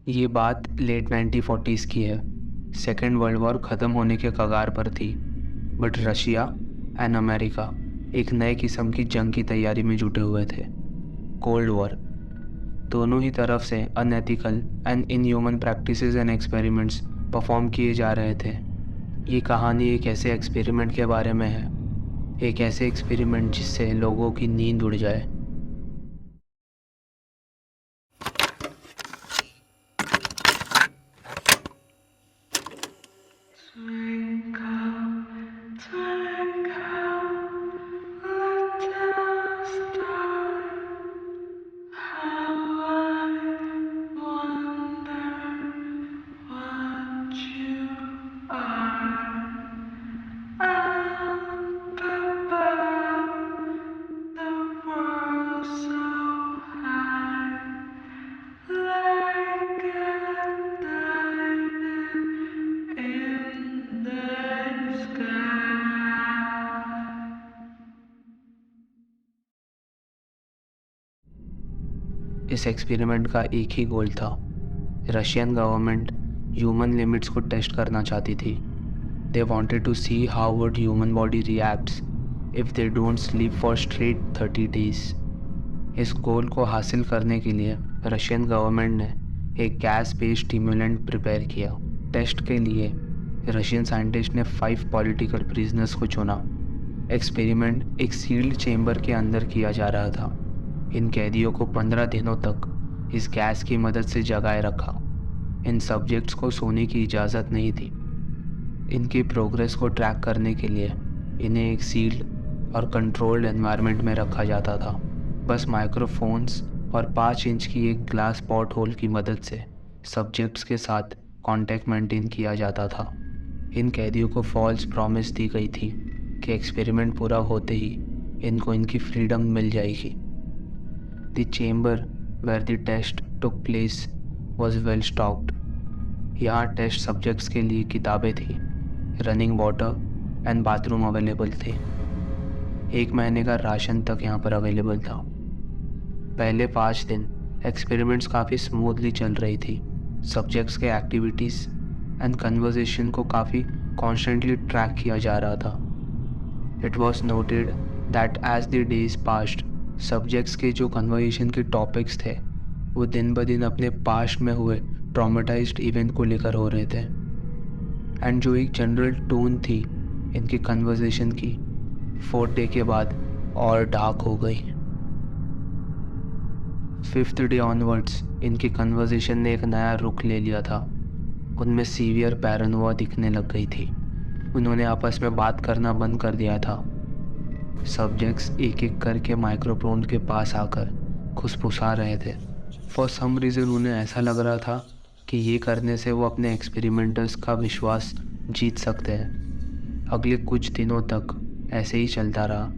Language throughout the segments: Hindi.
ये बात लेट 1940s की है। सेकेंड वर्ल्ड वॉर ख़त्म होने के कगार पर थी, बट रशिया एंड अमेरिका एक नए किस्म की जंग की तैयारी में जुटे हुए थे, कोल्ड वॉर। दोनों ही तरफ से unethical and inhuman practices and experiments perform किए जा रहे थे। ये कहानी एक ऐसे एक्सपेरिमेंट के बारे में है, एक ऐसे एक्सपेरिमेंट जिससे लोगों की नींद उड़ जाए। इस एक्सपेरिमेंट का एक ही गोल था। रशियन गवर्नमेंट ह्यूमन लिमिट्स को टेस्ट करना चाहती थी। They wanted to see how would human body reacts if they don't sleep for straight 30 days. इस गोल को हासिल करने के लिए रशियन गवर्नमेंट ने एक गैस बेस्ड स्टिमुलेंट प्रिपेयर किया। टेस्ट के लिए रशियन साइंटिस्ट ने 5 पॉलिटिकल प्रिजनर्स को चुना। एक्सपेरिमेंट एक सील्ड चेंबर के अंदर किया जा रहा था। इन कैदियों को 15 दिनों तक इस गैस की मदद से जगाए रखा। इन सब्जेक्ट्स को सोने की इजाज़त नहीं थी। इनकी प्रोग्रेस को ट्रैक करने के लिए इन्हें एक सील्ड और कंट्रोल्ड एनवायरनमेंट में रखा जाता था। बस माइक्रोफोन्स और 5 इंच की एक ग्लास पॉट होल की मदद से सब्जेक्ट्स के साथ कांटेक्ट मेंटेन किया जाता था। इन कैदियों को फॉल्स प्रॉमिस दी गई थी कि एक्सपेरिमेंट पूरा होते ही इनको इनकी फ्रीडम मिल जाएगी। The chamber where the test took place was well stocked. यहाँ टेस्ट सब्जेक्ट्स के लिए किताबें थी, running water and bathroom available थे। 1 महीने का राशन तक यहाँ पर अवेलेबल था। पहले 5 दिन एक्सपेरिमेंट्स काफ़ी स्मूथली चल रही थी। सब्जेक्ट्स के एक्टिविटीज़ एंड कन्वर्सेशन को काफ़ी कॉन्स्टेंटली ट्रैक किया जा रहा था। It was noted that as the days passed, subjects के जो कन्वर्सेशन के टॉपिक्स थे वो दिन ब दिन अपने पास्ट में हुए ट्रॉमेटाइज्ड इवेंट को लेकर हो रहे थे। एंड जो एक जनरल टोन थी इनके कन्वर्सेशन की 4th डे के बाद और डार्क हो गई। 5th डे ऑनवर्ड्स इनके कन्वर्सेशन ने एक नया रुख ले लिया था। उनमें सीवियर पैरानोआ दिखने लग गई थी। उन्होंने आपस में बात करना बंद कर दिया था। सब्जेक्ट्स एक एक करके माइक्रोफोन के पास आकर खुसफुसा रहे थे। फॉर सम रीज़न उन्हें ऐसा लग रहा था कि ये करने से वो अपने एक्सपेरिमेंटर्स का विश्वास जीत सकते हैं। अगले कुछ दिनों तक ऐसे ही चलता रहा।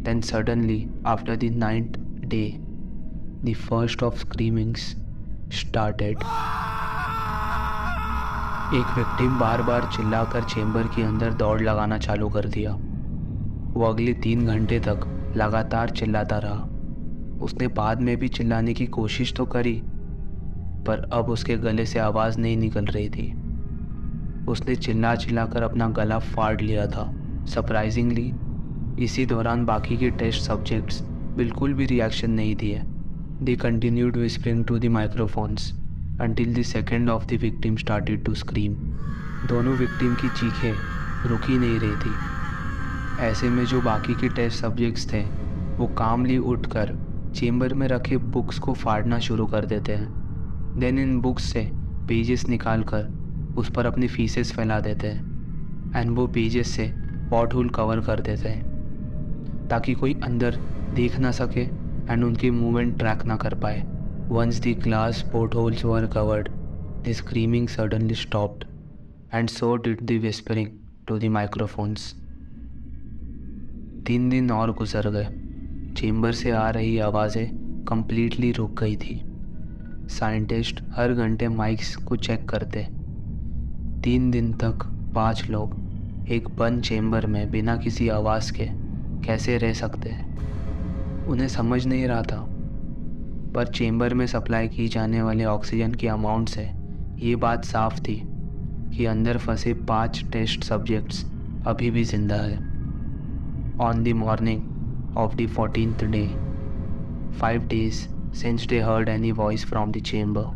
Then suddenly after the 9th day the first of screamings started. एक विक्टिम बार बार चिल्लाकर चेंबर के अंदर दौड़ लगाना चालू कर दिया। वो अगले 3 घंटे तक लगातार चिल्लाता रहा। उसने बाद में भी चिल्लाने की कोशिश तो करी, पर अब उसके गले से आवाज़ नहीं निकल रही थी। उसने चिल्ला चिल्लाकर अपना गला फाड़ लिया था। सरप्राइजिंगली इसी दौरान बाकी के टेस्ट सब्जेक्ट्स बिल्कुल भी रिएक्शन नहीं दिए। They continued whispering to the microphones until the second of the victim started to scream. दोनों विक्टिम की चीखें रुक ही नहीं रही थी। ऐसे में जो बाकी के टेस्ट सब्जेक्ट्स थे वो कामली उठकर चेंबर में रखे बुक्स को फाड़ना शुरू कर देते हैं। देन इन बुक्स से पेजेस निकाल कर उस पर अपनी फीसेस फैला देते हैं एंड वो पेजेस से पॉट होल कवर कर देते हैं ताकि कोई अंदर देख ना सके एंड उनकी मूवमेंट ट्रैक ना कर पाए। Once the glass portholes were covered, the screaming suddenly stopped, and so did the whispering to the microphones. 3 दिन और गुजर गए। चेंबर से आ रही आवाज़ें कम्प्लीटली रुक गई थी। साइंटिस्ट हर घंटे माइक्स को चेक करते। 3 दिन तक 5 लोग एक बंद चेंबर में बिना किसी आवाज़ के कैसे रह सकते हैं। उन्हें समझ नहीं रहा था पर चेंबर में सप्लाई की जाने वाले ऑक्सीजन की अमाउंट से ये बात साफ थी कि अंदर फंसे 5 टेस्ट सब्जेक्ट्स अभी भी जिंदा है। On the morning of the 14th day, 5 days since they heard any voice from the chamber,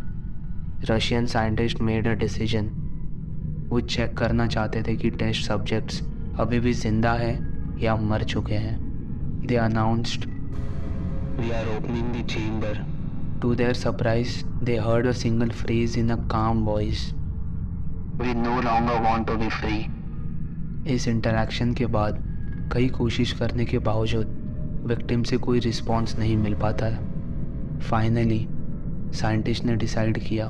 Russian scientist made a decision. वो चेक करना चाहते थे कि टेस्ट सब्जेक्ट्स अभी भी जिंदा है या मर चुके हैं। दे announced, "We are opening the chamber." To their surprise, they heard a single phrase in a calm voice, "We no longer want to be free." इस इंटरैक्शन के बाद कई कोशिश करने के बावजूद विक्टिम से कोई रिस्पॉन्स नहीं मिल पाता है। फाइनली साइंटिस्ट ने डिसाइड किया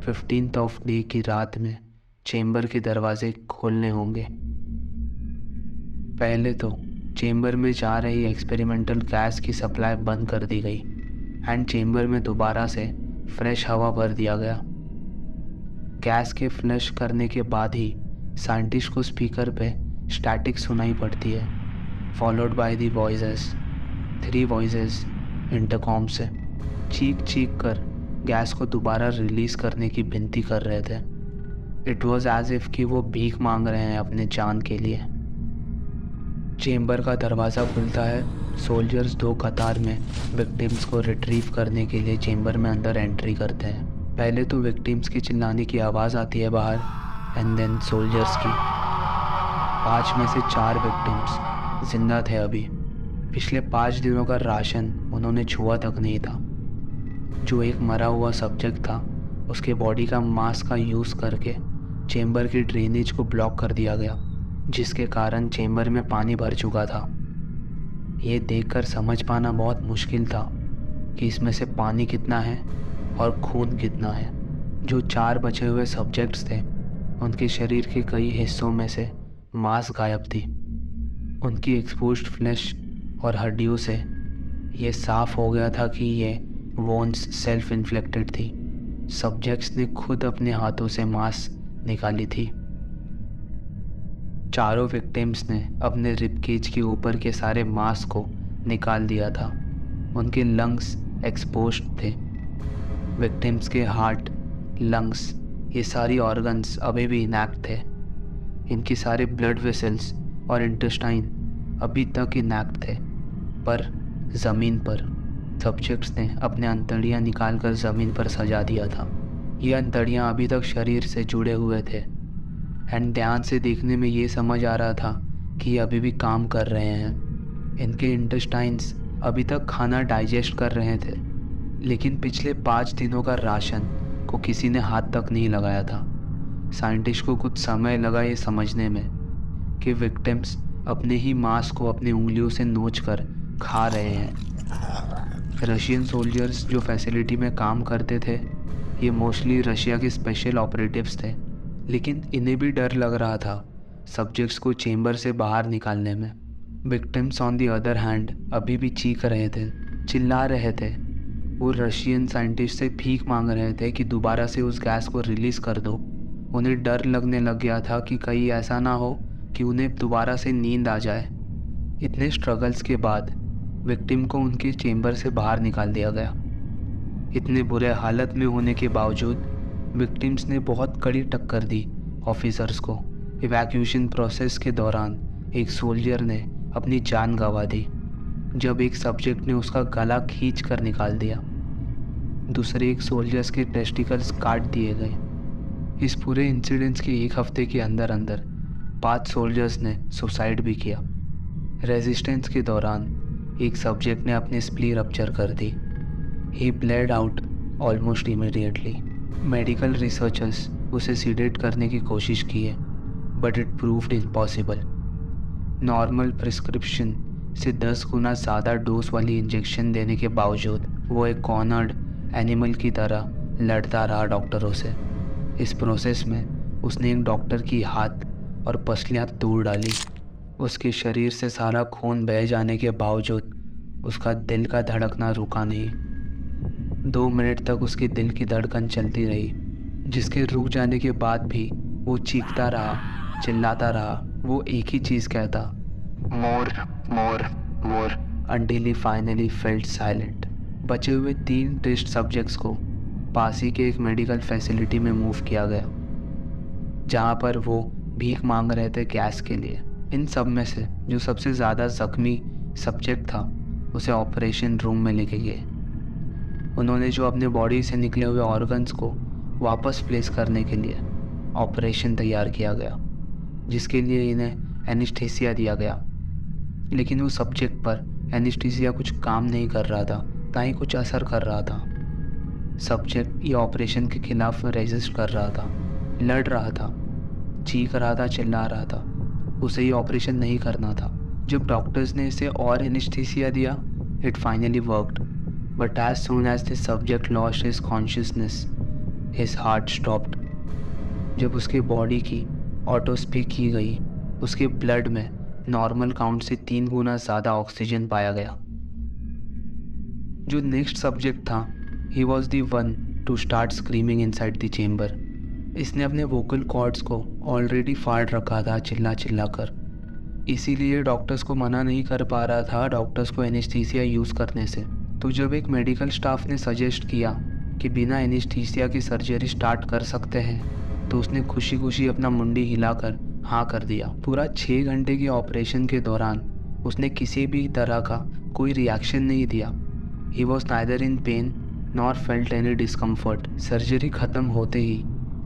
15th ऑफ डे की रात में चेंबर के दरवाजे खोलने होंगे। पहले तो चेंबर में जा रही एक्सपेरिमेंटल गैस की सप्लाई बंद कर दी गई एंड चेंबर में दोबारा से फ्रेश हवा भर दिया गया। गैस के फ्लश करने के बाद ही साइंटिस्ट को स्पीकर पे स्टैटिक सुनाई पड़ती है, followed by the voices. 3 voices intercom से चीख चीख कर गैस को दोबारा रिलीज़ करने की विनती कर रहे थे। इट वॉज एज इफ़ कि वो भीख मांग रहे हैं अपने जान के लिए। चेंबर का दरवाज़ा खुलता है। सोल्जर्स 2 कतार में विक्टिम्स को रिट्रीव करने के लिए चेंबर में अंदर एंट्री करते हैं। पहले तो विक्टिम्स की चिल्लाने की आवाज़ आती है बाहर एंड देन सोल्जर्स की। 5 में से 4 विक्टिम्स जिंदा थे अभी। पिछले 5 दिनों का राशन उन्होंने छुआ तक नहीं था। जो एक मरा हुआ सब्जेक्ट था उसके बॉडी का मास का यूज़ करके चेंबर की ड्रेनेज को ब्लॉक कर दिया गया, जिसके कारण चेंबर में पानी भर चुका था। ये देखकर समझ पाना बहुत मुश्किल था कि इसमें से पानी कितना है और खून कितना है। जो 4 बचे हुए सब्जेक्ट्स थे उनके शरीर के कई हिस्सों में से मांस गायब थी। उनकी एक्सपोज्ड फ्लैश और हड्डियों से ये साफ हो गया था कि ये वोन्स सेल्फ इन्फ्लिक्टेड थी। सब्जेक्ट्स ने खुद अपने हाथों से मांस निकाली थी। चारों विक्टिम्स ने अपने रिबकेज के ऊपर के सारे मांस को निकाल दिया था। उनके लंग्स एक्सपोज्ड थे। विक्टिम्स के हार्ट, लंग्स, ये सारी ऑर्गन्स अभी भी इनैक्ट थे। इनकी सारे ब्लड वेसल्स और इंटेस्टाइन अभी तक इनैक्ट थे। पर ज़मीन पर सब्जेक्ट्स ने अपने अंतड़ियाँ निकाल कर ज़मीन पर सजा दिया था। ये अंतड़ियाँ अभी तक शरीर से जुड़े हुए थे एंड ध्यान से देखने में ये समझ आ रहा था कि ये अभी भी काम कर रहे हैं। इनके इंटेस्टाइन्स अभी तक खाना डाइजेस्ट कर रहे थे, लेकिन पिछले 5 दिनों का राशन को किसी ने हाथ तक नहीं लगाया था। साइंटिस्ट को कुछ समय लगा ये समझने में कि विक्टिम्स अपने ही मांस को अपनी उंगलियों से नोच कर खा रहे हैं। रशियन सोल्जर्स जो फैसिलिटी में काम करते थे ये मोस्टली रशिया के स्पेशल ऑपरेटिव्स थे, लेकिन इन्हें भी डर लग रहा था सब्जेक्ट्स को चेंबर से बाहर निकालने में। Victims on the other hand अभी भी चीख रहे थे, चिल्ला रहे थे। वो रशियन साइंटिस्ट से भीख मांग रहे थे कि दोबारा से उस गैस को रिलीज़ कर दो। उन्हें डर लगने लग गया था कि कहीं ऐसा ना हो कि उन्हें दोबारा से नींद आ जाए। इतने स्ट्रगल्स के बाद विक्टिम को उनके चेंबर से बाहर निकाल दिया गया। इतने बुरे हालत में होने के बावजूद विक्टिम्स ने बहुत कड़ी टक्कर दी ऑफिसर्स को। इवैक्यूएशन प्रोसेस के दौरान एक सोल्जर ने अपनी जान गंवा दी जब एक सब्जेक्ट ने उसका गला खींच कर निकाल दिया। दूसरे एक सोल्जर्स के टेस्टिकल्स काट दिए गए। इस पूरे इंसिडेंट्स के 1 हफ्ते के अंदर अंदर 5 सोल्जर्स ने सुसाइड भी किया। रेजिस्टेंस के दौरान एक सब्जेक्ट ने अपनी स्प्ली रप्चर कर दी। He bled out almost immediately. Medical researchers उसे सीडेट करने की कोशिश की है, but it proved impossible. Normal prescription से 10 गुना ज़्यादा डोज वाली इंजेक्शन देने के बावजूद वो एक कॉर्नर्ड एनिमल की तरह लड़ता रहा डॉक्टरों से। इस प्रोसेस में उसने एक डॉक्टर की हाथ और पसलियाँ तोड़ डाली। उसके शरीर से सारा खून बह जाने के बावजूद उसका दिल का धड़कना रुका नहीं। 2 मिनट तक उसके दिल की धड़कन चलती रही, जिसके रुक जाने के बाद भी वो चीखता रहा, चिल्लाता रहा। वो एक ही चीज़ कहता, मोर मोर मोर, until he finally felt silent. बचे हुए 3 टेस्ट सब्जेक्ट्स को पास ही के एक मेडिकल फैसिलिटी में मूव किया गया, जहाँ पर वो भीख मांग रहे थे गैस के लिए। इन सब में से जो सबसे ज़्यादा ज़ख्मी सब्जेक्ट था उसे ऑपरेशन रूम में लेके गए। उन्होंने जो अपने बॉडी से निकले हुए ऑर्गन्स को वापस प्लेस करने के लिए ऑपरेशन तैयार किया गया, जिसके लिए इन्हें एनेस्थीसिया दिया गया। लेकिन उस सब्जेक्ट पर एनेस्थीसिया कुछ काम नहीं कर रहा था, ना ही कुछ असर कर रहा था। सब्जेक्ट ये ऑपरेशन के खिलाफ रेजिस्ट कर रहा था, लड़ रहा था, चीख रहा था, चिल्ला रहा था। उसे ये ऑपरेशन नहीं करना था। जब डॉक्टर्स ने इसे और एनेस्थीसिया दिया, it finally worked, but as soon as the subject lost his consciousness, his heart stopped. जब उसके बॉडी की ऑटोस्पी की गई, उसके ब्लड में नॉर्मल काउंट से 3 गुना ज़्यादा ऑक्सीजन पाया गया। जो नेक्स्ट सब्जेक्ट था, he was the one two start screaming inside the chamber. इसने अपने वोकल कॉर्ड्स को ऑलरेडी फाड़ रखा था चिल्ला चिल्ला कर, इसीलिए डॉक्टर्स को मना नहीं कर पा रहा था डॉक्टर्स को एनेस्थीसिया यूज़ करने से। तो जब एक मेडिकल स्टाफ ने सजेस्ट किया कि बिना एनेस्थीसिया की सर्जरी स्टार्ट कर सकते हैं, तो उसने खुशी खुशी अपना मुंडी हिलाकर हाँ कर दिया। पूरा 6 घंटे के ऑपरेशन के दौरान उसने किसी भी तरह का कोई रिएक्शन नहीं दिया। He was neither in pen nor felt any discomfort. Surgery ख़त्म होते ही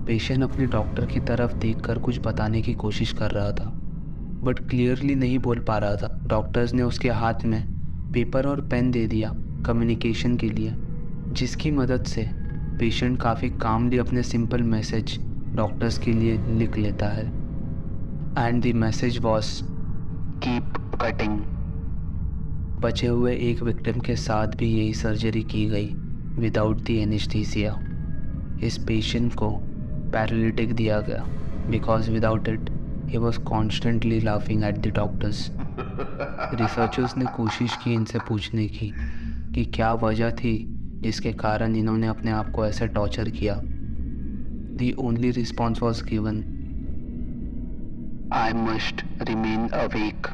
पेशेंट अपने डॉक्टर की तरफ देखकर कुछ बताने की कोशिश कर रहा था, बट क्लियरली नहीं बोल पा रहा था। डॉक्टर्स ने उसके हाथ में पेपर और पेन दे दिया कम्युनिकेशन के लिए, जिसकी मदद से पेशेंट काफ़ी कामली अपने सिंपल मैसेज डॉक्टर्स के लिए लिख लेता है। And the message was keep cutting. बचे हुए एक विक्टिम के साथ भी यही सर्जरी की गई विदाउट द एनेस्थीसिया। इस पेशेंट को पैरालिटिक दिया गया because without it he was constantly laughing at the doctors. Researchers ने कोशिश की इनसे पूछने की कि क्या वजह थी जिसके कारण इन्होंने अपने आप को ऐसे टॉर्चर किया। The only response was given, I must remain awake.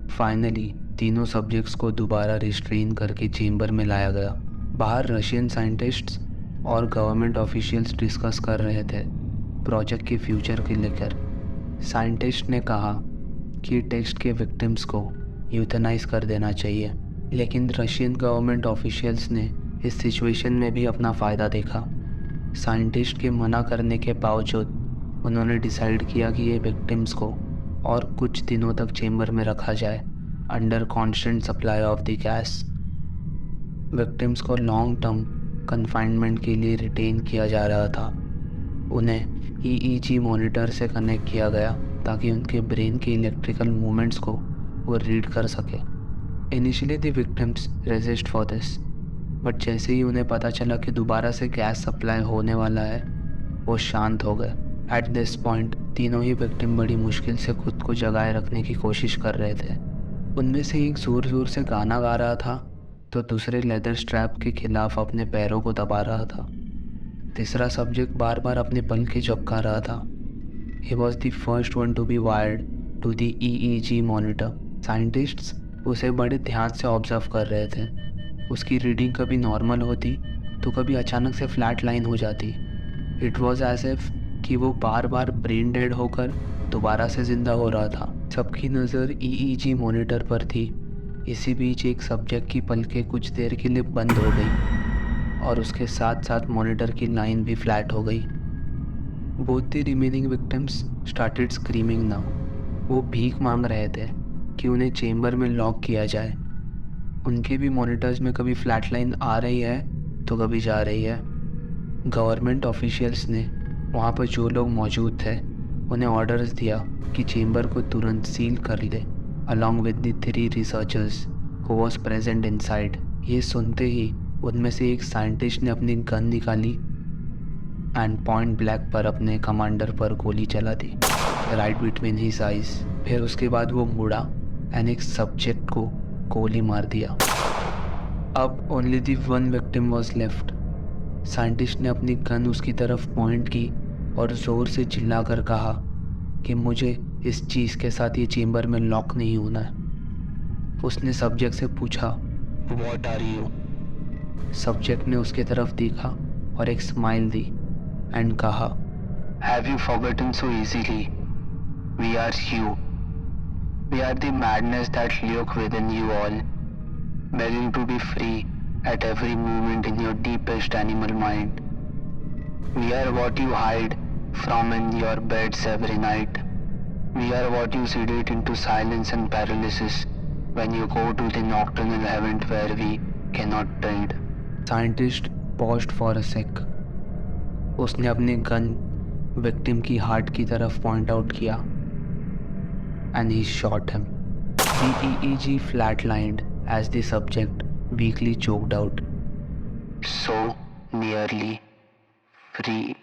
Finally तीनों सब्जेक्ट्स को दोबारा रिस्ट्रेन करके चेंबर में लाया गया। बाहर रशियन साइंटिस्ट्स और गवर्नमेंट ऑफिशियल्स डिस्कस कर रहे थे प्रोजेक्ट के फ्यूचर के लेकर। साइंटिस्ट ने कहा कि टेस्ट के विक्टिम्स को यूथनाइज कर देना चाहिए, लेकिन रशियन गवर्नमेंट ऑफिशियल्स ने इस सिचुएशन में भी अपना फ़ायदा देखा। साइंटिस्ट के मना करने के बावजूद उन्होंने डिसाइड किया कि ये विक्टिम्स को और कुछ दिनों तक चेंबर में रखा जाए under constant supply of the gas. Victims को लॉन्ग टर्म कन्फाइनमेंट के लिए रिटेन किया जा रहा था। उन्हें ईईजी मॉनिटर से कनेक्ट किया गया ताकि उनके ब्रेन के इलेक्ट्रिकल मूवमेंट्स को वो रीड कर सके। Initially the victims resist for this, but जैसे ही उन्हें पता चला कि दोबारा से गैस सप्लाई होने वाला है, वो शांत हो गए। एट दिस पॉइंट तीनों ही विक्टिम बड़ी मुश्किल से खुद को जगाए रखने की कोशिश कर रहे थे। उनमें से एक ज़ोर ज़ोर से गाना गा रहा था, तो दूसरे लेदर स्ट्रैप के खिलाफ अपने पैरों को दबा रहा था। तीसरा सब्जेक्ट बार बार अपने पलकें झपका रहा था। He was the first one to be wired to the EEG monitor. Scientists उसे बड़े ध्यान से ऑब्जर्व कर रहे थे। उसकी रीडिंग कभी नॉर्मल होती तो कभी अचानक से फ्लैट लाइन हो जाती। इट वॉज एज इफ कि वो बार बार ब्रेन डेड होकर दोबारा से ज़िंदा हो रहा था। सबकी नज़र ईईजी मॉनिटर पर थी। इसी बीच एक सब्जेक्ट की पलकें कुछ देर के लिए बंद हो गई और उसके साथ साथ मॉनिटर की लाइन भी फ्लैट हो गई। Both the remaining victims started screaming now. वो भीख मांग रहे थे कि उन्हें चेंबर में लॉक किया जाए। उनके भी मॉनिटर्स में कभी फ्लैट लाइन आ रही है तो कभी जा रही है। गवर्नमेंट ऑफिशियल्स ने वहाँ पर जो लोग मौजूद थे उन्हें ऑर्डर्स दिया कि चेंबर को तुरंत सील कर ले, along with the 3 researchers who was present inside. ये सुनते ही उनमें से एक साइंटिस्ट ने अपनी गन निकाली एंड पॉइंट ब्लैंक पर अपने कमांडर पर गोली चला दी, राइट बिटवीन हिज आइज। फिर उसके बाद वो मुड़ा एंड एक सब्जेक्ट को गोली मार दिया। अब only the one victim was left. Scientist ने अपनी गन उसकी तरफ पॉइंट की और ज़ोर से चिल्लाकर कहा कि मुझे इस चीज़ के साथ ये चेंबर में लॉक नहीं होना है। उसने सब्जेक्ट से पूछा, व्हाट आर यू? सब्जेक्ट ने उसके तरफ देखा और एक स्माइल दी एंड कहा, Have you forgotten so easily? We are you. We are the madness that lurk within you all, begging to be free at every moment in your deepest animal mind. We are what you hide from in your beds every night. We are what you sedate into silence and paralysis when you go to the nocturnal heaven where we cannot tread. Scientist paused for a sec. उसने अपनी गन विक्टिम की हार्ट की तरफ पॉइंट आउट किया and he shot him. The EEG flatlined as the subject weakly choked out. So nearly free.